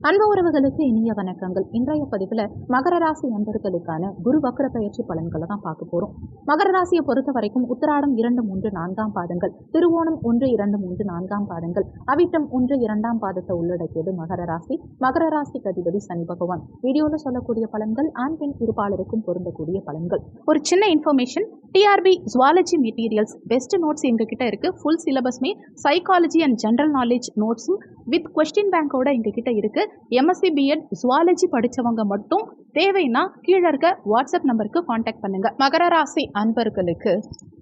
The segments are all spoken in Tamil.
அன்பு உறவுகளுக்கு இனிய வணக்கங்கள். இன்றைய பதிவில் மகர ராசி அன்பர்களுக்கான குரு வக்ர பயிற்சி பலன்களை தான் பார்க்க போறோம். மகர ராசியை பொறுத்த வரைக்கும் உத்திராடம் 2, 3, 4 பாதங்கள், திருவோணம் 1, 2, 3, 4 பாதங்கள், அவிட்டம் 1, 2 பாதத்தை உள்ளடக்கியது மகர ராசி. மகர ராசிக்கு அதிபதி சனி பகவான். வீடியோவில் சொல்லக்கூடிய பலன்கள் ஆண் பெண் இருப்பாளருக்கும் பொருந்தக்கூடிய பலன்கள். ஒரு சின்ன information, TRB zoology materials best notes எங்ககிட்ட இருக்கு. ஃபுல் சிலபஸ்மே சைக்காலஜி அண்ட் ஜென்ரல் நாலேஜ் நோட்ஸும் வித் கொஸ்டின் பேங்கோட எங்ககிட்ட இருக்கு. எம்எஸ்சி பிஎட் ஜுவாலஜி படிச்சவங்க மட்டும் தேவைன்னா கீழே இருக்க வாட்ஸ்அப் நம்பருக்கு கான்டாக்ட் பண்ணுங்க. மகர ராசி அன்பர்களுக்கு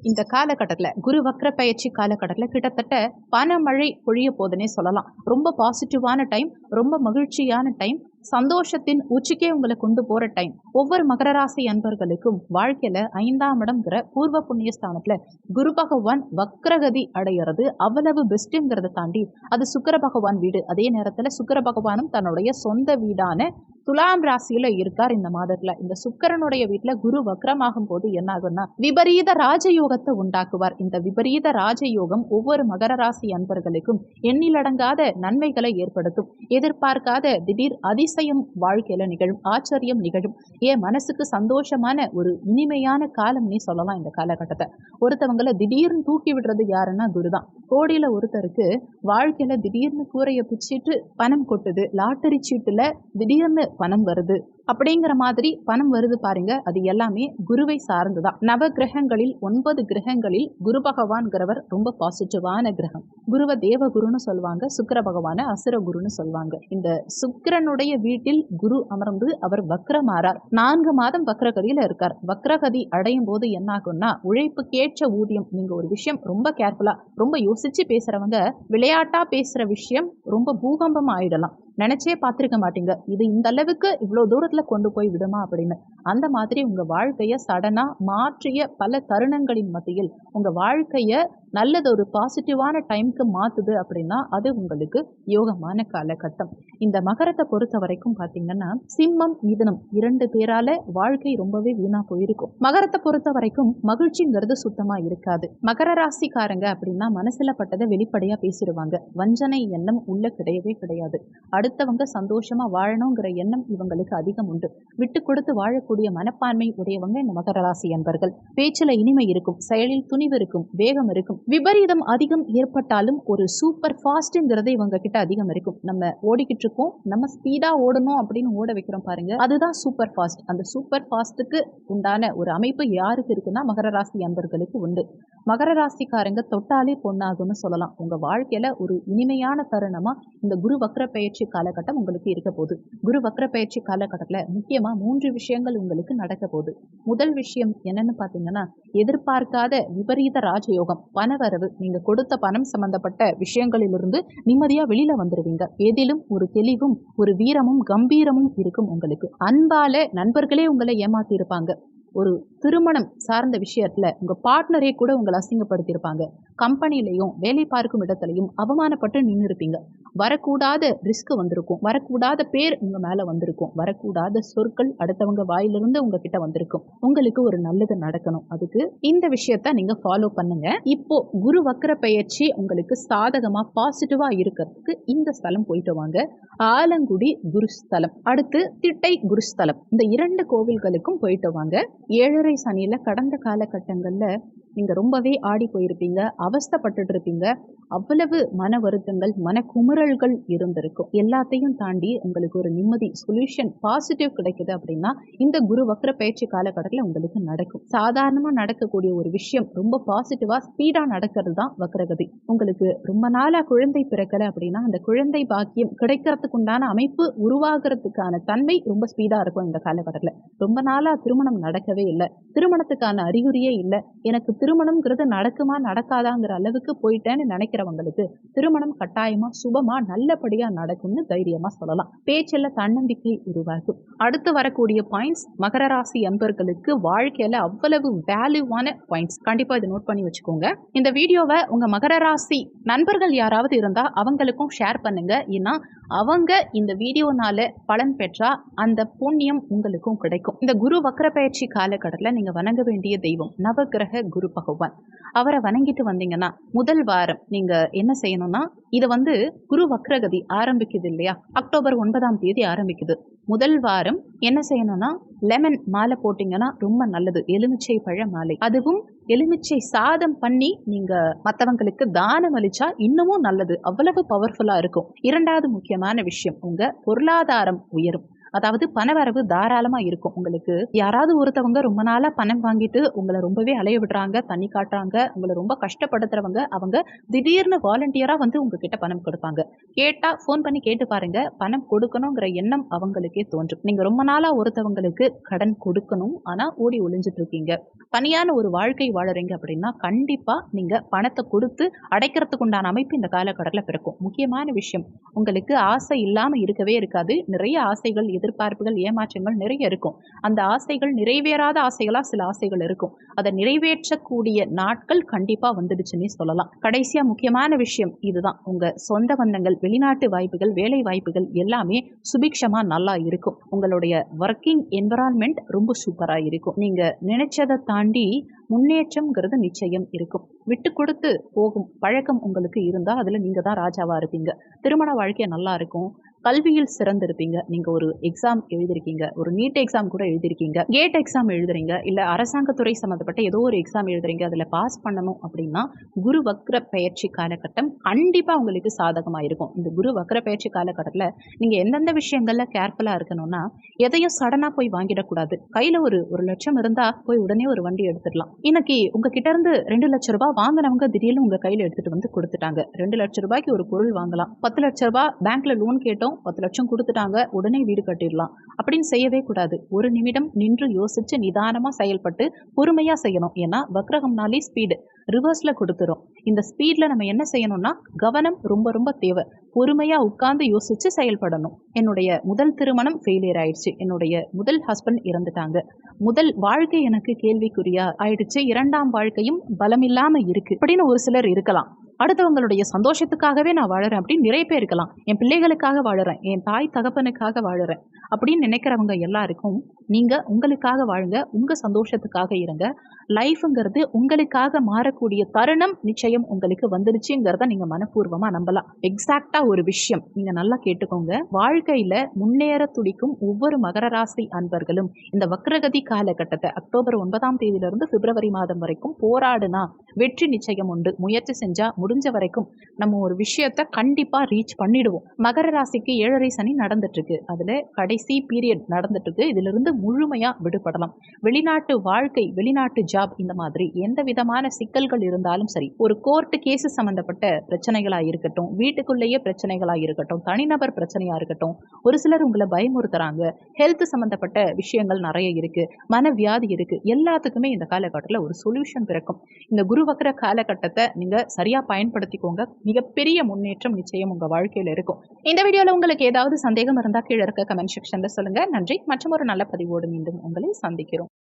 இந்த காலகட்டத்தில் குரு வக்ர பயிற்சி காலகட்டத்தில் கிட்டத்தட்ட பணமழை பொழிய போதுன்னே சொல்லலாம். ரொம்ப பாசிட்டிவான டைம், ரொம்ப மகிழ்ச்சியான டைம், சந்தோஷத்தின் உச்சிக்கே உங்களை கொண்டு போற டைம். ஒவ்வொரு மகர ராசி அன்பர்களுக்கும் வாழ்க்கையில 5ஆம் இடம்ங்கிற பூர்வ புண்ணிய ஸ்தானத்துல குரு பகவான் வக்ரகதி அடையிறது அவ்வளவு பெஸ்ட்ங்கிறத தாண்டி அது சுக்கிர பகவான் வீடு. அதே நேரத்துல சுக்கிர பகவானும் தன்னுடைய சொந்த வீடான துலாம் ராசியில இருக்கார் இந்த மாதத்துல. இந்த சுக்கிரனுடைய வீட்டுல குரு வக்ரமாகும் போது என்ன ஆகும்னா விபரீத ராஜயோகத்தை உண்டாக்குவார். இந்த விபரீத ராஜயோகம் ஒவ்வொரு மகர ராசி அன்பர்களுக்கும் எண்ணிலடங்காத நன்மைகளை ஏற்படுத்தும். எதிர்பார்க்காத திடீர் அதிசயம் வாழ்க்கையில நிகழும், ஆச்சரியம் நிகழும். ஏன் மனசுக்கு சந்தோஷமான ஒரு இனிமையான காலம்னே சொல்லலாம். இந்த காலகட்டத்தை ஒருத்தவங்களை திடீர்னு தூக்கி விடுறது யாருன்னா குருதான். கோடியில ஒருத்தருக்கு வாழ்க்கையில திடீர்னு கூரையை பிச்சுட்டு பணம் கொட்டுது, லாட்டரி சீட்டுல திடீர்னு பணம் வருது அப்படிங்கிற மாதிரி பணம் வருது பாருங்க. அது எல்லாமே குருவை சார்ந்துதான். நவ கிரகங்களில் 9 கிரகங்களில் குரு பகவான்கிறவர் ரொம்ப பாசிட்டிவான கிரகம். குருவை தேவகுருன்னு சொல்லுவாங்க, சுக்கிர பகவான அசுர குருன்னு சொல்லுவாங்க. இந்த சுக்கிரனுடைய வீட்டில் குரு அமர்ந்து அவர் வக்ரமாறார். 4 மாதம் வக்ரகதியில இருக்கார். வக்ரகதி அடையும் போது என்ன ஆகும்னா உழைப்புக்கேற்ற ஊதியம். நீங்க ஒரு விஷயம் ரொம்ப கேர்ஃபுல்லா, ரொம்ப யோசிச்சு பேசுறவங்க விளையாட்டா பேசுற விஷயம் ரொம்ப பூகம்பம் ஆயிடலாம். நினைச்சே பார்த்துருக்க மாட்டீங்க இது இந்த அளவுக்கு இவ்வளோ தூரத்தில் கொண்டு போய் விடுமா அப்படின்னு. அந்த மாதிரி உங்கள் வாழ்க்கையை சடனாக மாற்றிய பல தருணங்களின் மத்தியில் உங்கள் வாழ்க்கையை நல்லது ஒரு பாசிட்டிவான டைமுக்கு மாற்றுது அப்படின்னா அது உங்களுக்கு யோகமான காலகட்டம். இந்த மகரத்தை பொறுத்த வரைக்கும் பார்த்தீங்கன்னா சிம்மம் மிதுனம் 2 பேரால வாழ்க்கை ரொம்பவே வீணா போயிருக்கும். மகரத்தை பொறுத்த வரைக்கும் மகிழ்ச்சிங்கிறது சுத்தமாக இருக்காது. மகர ராசிக்காரங்க அப்படின்னா மனசுல பட்டதை வெளிப்படையாக பேசிடுவாங்க. வஞ்சனை எண்ணம் உள்ள கிடையவே கிடையாது. அடுத்தவங்க சந்தோஷமா வாழணுங்கிற எண்ணம் இவங்களுக்கு அதிகம் உண்டு. விட்டு கொடுத்து வாழக்கூடிய மனப்பான்மை உடையவங்க இந்த மகர ராசி என்பர்கள். பேச்சுல இனிமை இருக்கும், செயலில் துணிவு இருக்கும், வேகம் இருக்கும். விபரீதம் அதிகம் ஏற்பட்டாலும் ஒரு சூப்பர் ஃபாஸ்ட்ங்கிறது இவங்க கிட்ட அதிகம் இருக்கும். நம்ம ஓடிக்கிட்டு இருக்கோம், நம்ம ஸ்பீடா ஓடணும் அப்படின்னு ஓட வைக்கிறோம் பாருங்க, அதுதான் சூப்பர் ஃபாஸ்ட். அந்த சூப்பர் ஃபாஸ்ட்டுக்கு உண்டான ஒரு அமைப்பு யாருக்கு இருக்குன்னா மகர ராசி அன்பர்களுக்கு உண்டு. மகர ராசிக்காரங்க தொட்டாலே பொண்ணாகும்னு சொல்லலாம். உங்க வாழ்க்கையில ஒரு இனிமையான தருணமா இந்த குரு வக்ர பயிற்சி காலகட்டம் உங்களுக்கு இருக்க போகுது. குரு வக்ர பயிற்சி காலகட்டத்தில் முக்கியமா 3 விஷயங்கள் உங்களுக்கு நடக்க போகுது. முதல் விஷயம் என்னன்னு பாத்தீங்கன்னா எதிர்பார்க்காத விபரீத ராஜயோகம், பணவரவு. நீங்க கொடுத்த பணம் சம்பந்தப்பட்ட விஷயங்களிலிருந்து நிம்மதியா வெளியில வந்துருவீங்க. எதிலும் ஒரு தெளிவும் ஒரு வீரமும் கம்பீரமும் இருக்கும் உங்களுக்கு. அன்பால நண்பர்களே உங்களை ஏமாத்தி இருப்பாங்க. ஒரு திருமணம் சார்ந்த விஷயத்துல உங்க பார்ட்னரே கூட உங்களை அசிங்கப்படுத்தியிருப்பாங்க. கம்பெனிலையும் வேலை பார்க்கும் இடத்துலையும் அவமானப்பட்டு நின்று இருப்பீங்க. வரக்கூடாத ரிஸ்க் வந்திருக்கும், வரக்கூடாத பேர் உங்க மேல வந்திருக்கும், வரக்கூடாத சொற்கள் அடுத்தவங்க வாயிலிருந்து உங்ககிட்ட வந்திருக்கும். உங்களுக்கு ஒரு நல்லது நடக்கணும், அதுக்கு இந்த விஷயத்த நீங்க ஃபாலோ பண்ணுங்க. இப்போ குரு வக்ர பயிற்சி உங்களுக்கு சாதகமா பாசிட்டிவா இருக்கிறதுக்கு இந்த ஸ்தலம் போயிட்டு வாங்க. ஆலங்குடி குருஸ்தலம், அடுத்து திட்டை குருஸ்தலம், இந்த 2 கோவில்களுக்கும் போயிட்டு வாங்க. 7.5 சனியில கடந்த காலகட்டங்கள்ல நீங்க ரொம்பவே ஆடி போயிருப்பீங்க, அவஸ்தப்பட்டு இருப்பீங்க. அவ்வளவு மன வருத்தங்கள், மன குமுறல்கள் இருந்திருக்கும். எல்லாத்தையும் தாண்டி உங்களுக்கு ஒரு நிம்மதி, சொல்யூஷன், பாசிட்டிவ் கிடைக்குது அப்படின்னா இந்த குரு வக்ர பயிற்சி காலகட்டத்தில் உங்களுக்கு நடக்கும். சாதாரணமா நடக்கக்கூடிய ஒரு விஷயம் ரொம்ப பாசிட்டிவா ஸ்பீடா நடக்கிறது தான் வக்ரகதி. உங்களுக்கு ரொம்ப நாளா குழந்தை பிறக்கல அப்படின்னா அந்த குழந்தை பாக்கியம் கிடைக்கிறதுக்கு உண்டான அமைப்பு உருவாகிறதுக்கான தன்மை ரொம்ப ஸ்பீடா இருக்கும் இந்த காலகட்டத்தில். ரொம்ப நாளா திருமணம் நடக்கவே இல்லை, திருமணத்துக்கான அறிகுறியே இல்லை, எனக்கு திருமணம்ங்கிறது நடக்குமா நடக்காதாங்கிற அளவுக்கு போயிட்டேன்னு நினைக்கிறவங்களுக்கு திருமணம் கட்டாயமா சுபமா நல்லபடியா நடக்கும்னு தைரியமா சொல்லலாம். பேச்சில் தன்னம்பிக்கை உருவாகும். அடுத்து வரக்கூடிய பாயிண்ட்ஸ் மகர ராசி அன்பர்களுக்கு வாழ்க்கையில அவ்வளவு வேல்யூவான பாயிண்ட்ஸ். கண்டிப்பா இதை நோட் பண்ணி வச்சுக்கோங்க. இந்த வீடியோவை உங்க மகர ராசி நண்பர்கள் யாராவது இருந்தா அவங்களுக்கும் ஷேர் பண்ணுங்க. ஏன்னா அவங்க இந்த வீடியோனால பலன் பெற்றா அந்த புண்ணியம் உங்களுக்கும் கிடைக்கும். இந்த குரு வக்ர பயிற்சி காலகட்டத்தில் நீங்க வணங்க வேண்டிய தெய்வம் நவகிரக குரு பகவான். அவரை வணங்கிட்டு வந்தீங்கன்னா முதல் வாரம் நீங்க என்ன செய்யணும்னா, இது குரு வக்ரகதி ஆரம்பிக்குது இல்லையா? அக்டோபர் 9ஆம் தேதி ஆரம்பிக்குது. முதல் வாரம் என்ன செய்யணும்னா, லெமன் மாலை போட்டீங்கன்னா ரொம்ப நல்லது. எலுமிச்சை பழ மாலை, அதுவும் எலுமிச்சை சாதம் பண்ணி நீங்க மத்தவங்களுக்கு தானம் அளிச்சா இன்னமும் நல்லது. அவ்வளவு பவர்ஃபுல்லா இருக்கும். 2வது முக்கியமான விஷயம், உங்க பொருளாதாரம் உயரும். அதாவது பணவரவு தாராளமா இருக்கும். உங்களுக்கு யாராவது ஒருத்தவங்க ரொம்ப நாளா பணம் வாங்கிட்டு உங்களை ரொம்பவே அலைய விடுறாங்க, தண்ணி காட்டுறாங்க, உங்களை ரொம்ப கஷ்டப்படுத்துறவங்க, அவங்க திடீர்னு வாலண்டியரா உங்ககிட்ட பணம் கொடுப்பாங்க. கேட்டா ஃபோன் பண்ணி கேட்டு பாருங்க, பணம் கொடுக்கணுங்கிற எண்ணம் அவங்களுக்கே தோன்றும். நீங்க ரொம்ப நாளா ஒருத்தவங்களுக்கு கடன் கொடுக்கணும், ஆனா ஓடி ஒளிஞ்சிட்டு இருக்கீங்க. தனியான ஒரு வாழ்க்கை வாழறீங்க அப்படின்னா கண்டிப்பா நீங்க பணத்தை கொடுத்து அடைக்கிறதுக்கு உண்டான அமைப்பு இந்த காலகட்டத்தில் பிறக்கும். முக்கியமான விஷயம், உங்களுக்கு ஆசை இல்லாம இருக்கவே இருக்காது. நிறைய ஆசைகள், எதிர்பார்ப்புகள், ஏமாற்றங்கள் நிறைய இருக்கும். அந்த ஆசைகள் நிறைவேறாத ஆசைகளா சில ஆசைகள் இருக்கும். அதை நிறைவேற்றக்கூடிய நாட்கள் கண்டிப்பா வந்துடுச்சுன்னே சொல்லலாம். கடைசியா முக்கியமான விஷயம் இதுதான், உங்க சொந்த பந்தங்கள், வெளிநாட்டு வாய்ப்புகள், வேலை வாய்ப்புகள் எல்லாமே சுபிக்ஷமா நல்லா இருக்கும். உங்களுடைய ஒர்க்கிங் என்விரான்மெண்ட் ரொம்ப சூப்பரா இருக்கும். நீங்க நினைச்சதை தாண்டி முன்னேற்றம்ங்கிறது நிச்சயம் இருக்கும். விட்டு கொடுத்து போகும் பழக்கம் உங்களுக்கு இருந்தா அதுல நீங்க தான் ராஜாவா இருப்பீங்க. திருமண வாழ்க்கை நல்லா இருக்கும். கல்வியில் சிறந்திருப்பீங்க. நீங்க ஒரு எக்ஸாம் எழுதிருக்கீங்க, ஒரு நீட் எக்ஸாம் கூட எழுதிருக்கீங்க, கேட் எக்ஸாம் எழுதுறீங்க, இல்ல அரசாங்கத்துறை சம்பந்தப்பட்ட ஏதோ ஒரு எக்ஸாம் எழுதுறீங்க, அதுல பாஸ் பண்ணணும் அப்படின்னா குரு வக்ர பெயர்ச்சி காலகட்டம் கண்டிப்பா உங்களுக்கு சாதகமா இருக்கும். இந்த குரு வக்ர பெயர்ச்சி காலகட்டத்துல நீங்க எந்தெந்த விஷயங்கள்ல கேர்ஃபுல்லா இருக்கணும்னா, எதையும் சடனா போய் வாங்கிடக்கூடாது. கையில ஒரு லட்சம் இருந்தா போய் உடனே ஒரு வண்டி எடுத்துடலாம். இன்னைக்கு உங்ககிட்ட இருந்து 2 லட்சம் ரூபாய் வாங்கினவங்க திடீர்னு உங்க கையில எடுத்துட்டு கொடுத்துட்டாங்க. 2 லட்சம் ரூபாய்க்கு ஒரு பொருள் வாங்கலாம். 10 லட்சம் ரூபாய் பேங்க்ல லோன் கேட்டோம், 10 லட்சம் கொடுத்துட்டாங்க, உடனே வீடு கட்டிடலாம். அப்படின்னு செய்யவே கூடாது. ஒரு நிமிடம் நின்று யோசிச்சு நிதானமா செயல்பட்டு பொறுமையா செய்யணும். ஏன்னா வக்ரகம்னாலே ஸ்பீடு ரிவர்ஸ்ல கொடுத்துரும். இந்த ஸ்பீட்ல நம்ம என்ன செய்யணும்னா, கவனம் ரொம்ப ரொம்ப தேவை. பொறுமையா உட்கார்ந்து யோசிச்சு செயல்படணும். என்னுடைய முதல் திருமணம் ஃபெயிலியர் ஆயிடுச்சு, என்னுடைய முதல் ஹஸ்பண்ட் இறந்துட்டாங்க, முதல் வாழ்க்கை எனக்கு கேள்விக்குறியா ஆயிடுச்சு, 2ஆம் வாழ்க்கையும் பலமில்லாம இருக்கு அப்படின்னு ஒரு சிலர் இருக்கலாம். அடுத்தவங்களுடைய சந்தோஷத்துக்காகவே நான் வாழறேன் அப்படின்னு நிறைய பேர் இருக்கலாம். என் பிள்ளைகளுக்காக வாழறேன், என் தாய் தகப்பனுக்காக வாழறேன் அப்படின்னு நினைக்கிறவங்க எல்லாருக்கும் நீங்க உங்களுக்காக வாழுங்க, உங்க சந்தோஷத்துக்காக இருங்க. லைஃப்ங்கிறது உங்களுக்காக மாறக்கூடிய தருணம் நிச்சயம் உங்களுக்கு வந்துருச்சுங்கிறத நீங்க மனப்பூர்வமா நம்பலாம். எக்ஸாக்டா ஒரு விஷயம் நீங்க நல்லா கேட்டுக்கோங்க. வாழ்க்கையில முன்னேற துடிக்கும் ஒவ்வொரு மகர ராசி அன்பர்களும் இந்த வக்ரகதி காலகட்டத்தை அக்டோபர் 9ஆம் தேதியிலிருந்து பிப்ரவரி மாதம் வரைக்கும் போராடுனா வெற்றி நிச்சயம் உண்டு. முயற்சி செஞ்சா முடிஞ்ச வரைக்கும் நம்ம ஒரு விஷயத்த கண்டிப்பா ரீச் பண்ணிடுவோம். மகர ராசிக்கு 7.5 சனி நடந்துட்டு இருக்கு. அதுல கடைசி பீரியட் நடந்துட்டு இருக்கு. இதுல இருந்து முழுமையா விடுபடலாம். வெளிநாட்டு வாழ்க்கை, வெளிநாட்டு ஜாப், இந்த மாதிரி எந்த விதமான சிக்கல்கள் இருந்தாலும் சரி, ஒரு கோர்ட் கேஸ் சம்பந்தப்பட்ட பிரச்சனைகளா இருக்கட்டும், வீட்டுக்குள்ளேயே பிரச்சனைகளா இருக்கட்டும், தனிநபர் பிரச்சனையா இருக்கட்டும், ஒரு சிலர் உங்களை பயமுறுத்துறாங்க, ஹெல்த் சம்பந்தப்பட்ட விஷயங்கள் நிறைய இருக்கு, மனவியாதி இருக்கு, எல்லாத்துக்குமே இந்த காலகட்டத்தில் ஒரு சொல்யூஷன் பிறக்கும். இந்த குரு வக்ர காலகட்டத்தை நீங்க சரியா பயன்படுத்திக்கோங்க. மிகப்பெரிய முன்னேற்றம் நிச்சயம் உங்க வாழ்க்கையில இருக்கும். இந்த வீடியோல உங்களுக்கு ஏதாவது சந்தேகம் இருந்தா கீழே இருக்க கமெண்ட் செக்ஷன்ல சொல்லுங்க. நன்றி. மற்றும் ஒரு நல்ல பதிவோடு மீண்டும் உங்களை சந்திக்கிறோம்.